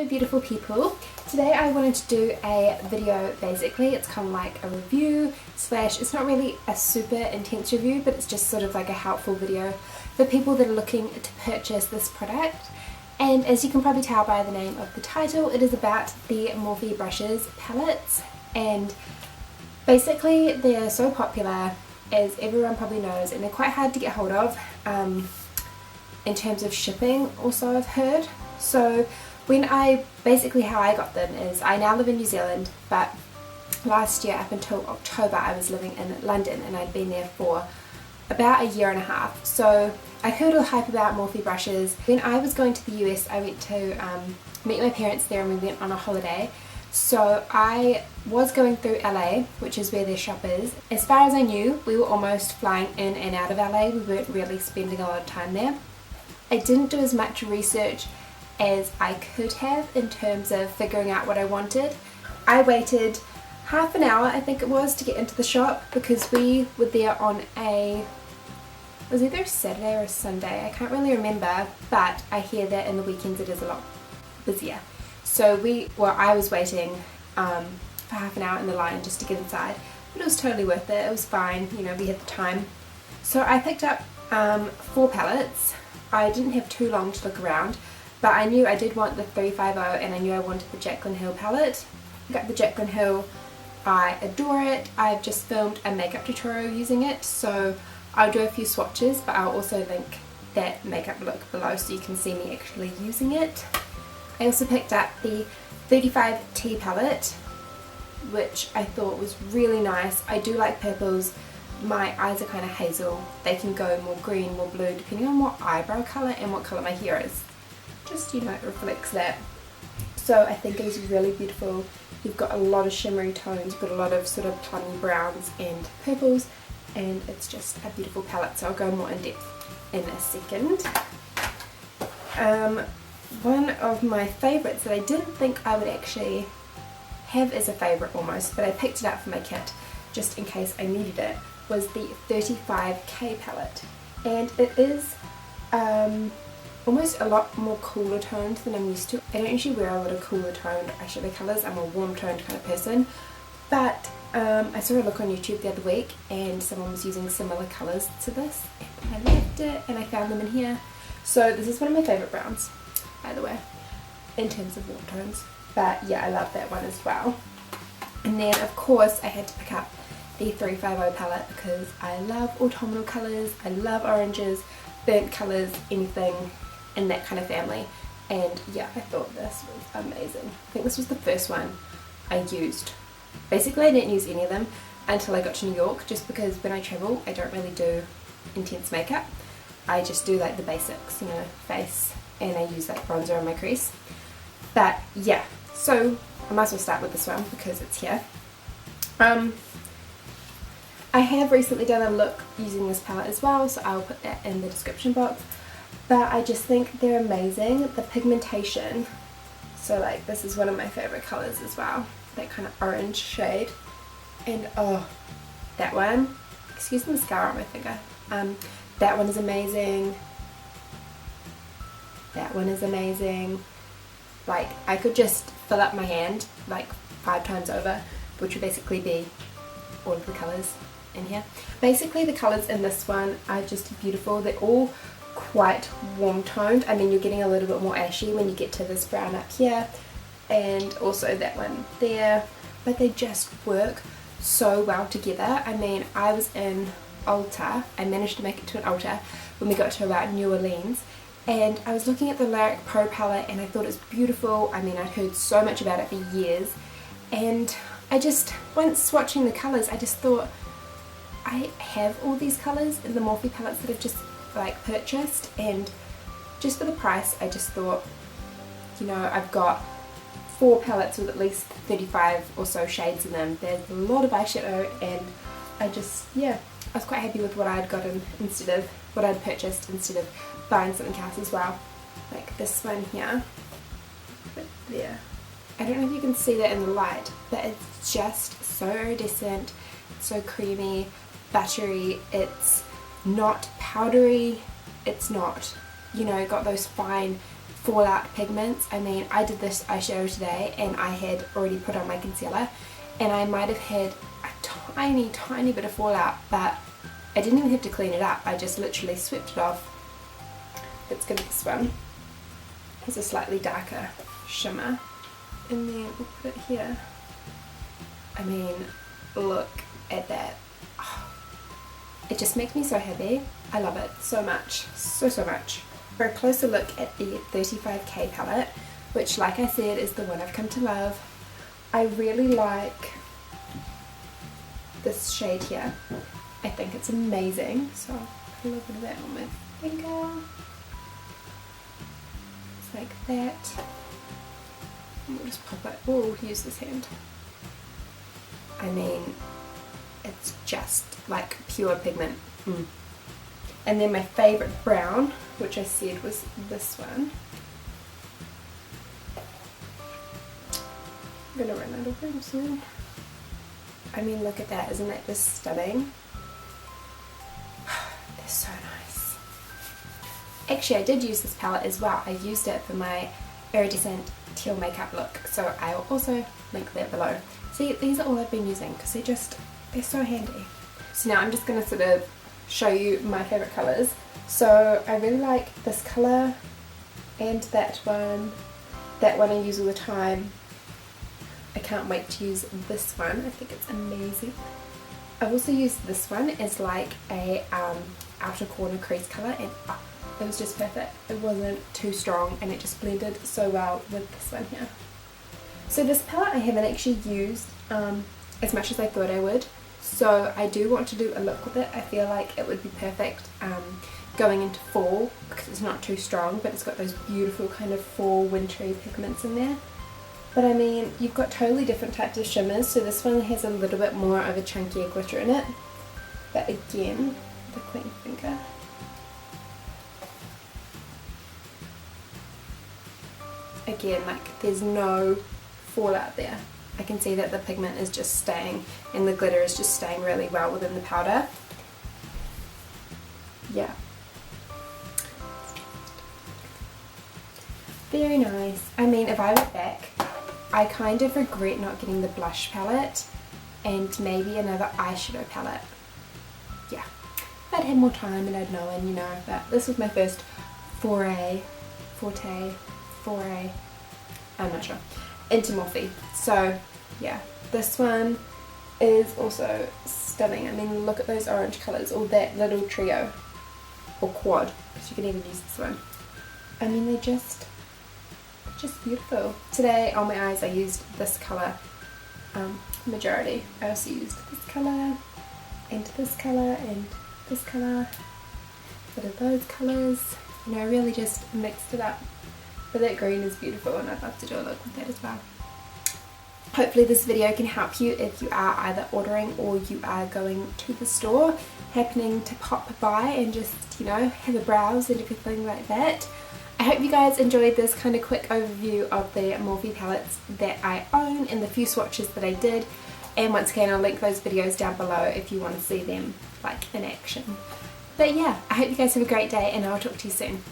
Hello beautiful people. Today I wanted to do a video. Basically it's kind of like a review slash, it's not really a super intense review, but it's just sort of like a helpful video for people that are looking to purchase this product. And as you can probably tell by the name of the title, it is about the Morphe brushes palettes, and basically they're so popular, as everyone probably knows, and they're quite hard to get hold of in terms of shipping also, I've heard. So basically how I got them is, I now live in New Zealand, but last year up until October I was living in London, and I'd been there for about a year and a half. So I heard all the hype about Morphe brushes. When I was going to the US, I went to meet my parents there, and we went on a holiday. So I was going through LA, which is where their shop is. As far as I knew, we were almost flying in and out of LA. We weren't really spending a lot of time there. I didn't do as much research as I could have in terms of figuring out what I wanted. I waited half an hour, I think it was, to get into the shop because we were there on it was either a Saturday or a Sunday, I can't really remember, but I hear that in the weekends it is a lot busier. So I was waiting for half an hour in the line just to get inside, but it was totally worth it. It was fine, you know, we had the time. So I picked up 4 palettes. I didn't have too long to look around, but I knew I did want the 350, and I knew I wanted the Jaclyn Hill palette. I got the Jaclyn Hill. I adore it. I've just filmed a makeup tutorial using it, so I'll do a few swatches, but I'll also link that makeup look below so you can see me actually using it. I also picked up the 35T palette, which I thought was really nice. I do like purples. My eyes are kind of hazel. They can go more green, more blue, depending on what eyebrow colour and what colour my hair is. Just, you know, it reflects that. So I think it is really beautiful. You've got a lot of shimmery tones, you've got a lot of sort of plummy browns and purples, and it's just a beautiful palette. So I'll go more in depth in a second. One of my favourites that I didn't think I would actually have as a favourite almost, but I picked it up for my kit just in case I needed it, was the 35K palette. And it is almost a lot more cooler toned than I'm used to. I don't usually wear a lot of cooler toned eyeshadow colours. I'm a warm toned kind of person. But I saw a look on YouTube the other week and someone was using similar colours to this, and I liked it and I found them in here. So this is one of my favourite browns, by the way, in terms of warm tones. But yeah, I love that one as well. And then of course I had to pick up the 350 palette because I love autumnal colours, I love oranges, burnt colours, anything in that kind of family. And yeah, I thought this was amazing. I think this was the first one I used. Basically I didn't use any of them until I got to New York, just because when I travel I don't really do intense makeup. I just do like the basics, you know, face, and I use like bronzer on my crease. But yeah, so I might as well start with this one because it's here. I have recently done a look using this palette as well, so I'll put that in the description box. But I just think they're amazing. The pigmentation, so like this is one of my favourite colours as well, that kind of orange shade. And oh, that one, excuse the mascara on my finger, that one is amazing. That one is amazing. Like I could just fill up my hand like 5 times over, which would basically be all of the colours in here. Basically the colours in this one are just beautiful. They're all quite warm toned. I mean, you're getting a little bit more ashy when you get to this brown up here, and also that one there, but they just work so well together. I mean, I was in Ulta, I managed to make it to an Ulta when we got to about New Orleans, and I was looking at the Lyric Pro palette and I thought it was beautiful. I mean, I'd heard so much about it for years, and I just, once swatching the colours, I just thought, I have all these colours in the Morphe palettes that I've just like purchased, and just for the price I just thought, you know, I've got 4 palettes with at least 35 or so shades in them. There's a lot of eyeshadow, and I just, yeah, I was quite happy with what I'd gotten instead of what I'd purchased, instead of buying something else as well, like this one here. But there, I don't know if you can see that in the light, but it's just so iridescent, so creamy, buttery. It's not powdery, it's not, you know, got those fine fallout pigments. I mean, I did this eyeshadow today and I had already put on my concealer and I might have had a tiny bit of fallout, but I didn't even have to clean it up. I just literally swept it off. Let's go with this one. It's a slightly darker shimmer, and then we'll put it here. I mean, look at that. Oh, it just makes me so happy. I love it so much, so much. For a closer look at the 35K palette, which like I said is the one I've come to love, I really like this shade here. I think it's amazing, so I'll put a little bit of that on my finger. Just like that. And we'll just pop it. Oh, use this hand. I mean, it's just like pure pigment. And then my favourite brown, which I said was this one. I'm gonna run out of room soon. I mean, look at that, isn't that just stunning? They're so nice. Actually, I did use this palette as well. I used it for my iridescent teal makeup look, so I will also link that below. See, these are all I've been using because they're so handy. So now I'm just going to sort of show you my favourite colours. So I really like this colour and that one. That one I use all the time. I can't wait to use this one. I think it's amazing. I've also used this one as like a outer corner crease colour, and it was just perfect. It wasn't too strong and it just blended so well with this one here. So this palette I haven't actually used as much as I thought I would, so I do want to do a look with it. I feel like it would be perfect going into fall because it's not too strong, but it's got those beautiful kind of fall wintry pigments in there. But I mean, you've got totally different types of shimmers, so this one has a little bit more of a chunkier glitter in it. But again, the queen finger. Again, like there's no fallout there. I can see that the pigment is just staying and the glitter is just staying really well within the powder. Yeah. Very nice. I mean, if I went back, I kind of regret not getting the blush palette and maybe another eyeshadow palette. Yeah, if I'd had more time and I'd known, you know, but this was my first foray, I'm not sure, into Morphe. So yeah, this one is also stunning. I mean, look at those orange colours, or that little trio, or quad, because you can even use this one. I mean, they're just beautiful. Today on my eyes I used this colour majority. I also used this colour and this colour and this colour, a bit of those colours, you know, really just mixed it up. But that green is beautiful and I'd love to do a look with that as well. Hopefully this video can help you if you are either ordering or you are going to the store, happening to pop by and just, you know, have a browse and everything like that. I hope you guys enjoyed this kind of quick overview of the Morphe palettes that I own and the few swatches that I did. And once again, I'll link those videos down below if you want to see them like in action. But yeah, I hope you guys have a great day and I'll talk to you soon.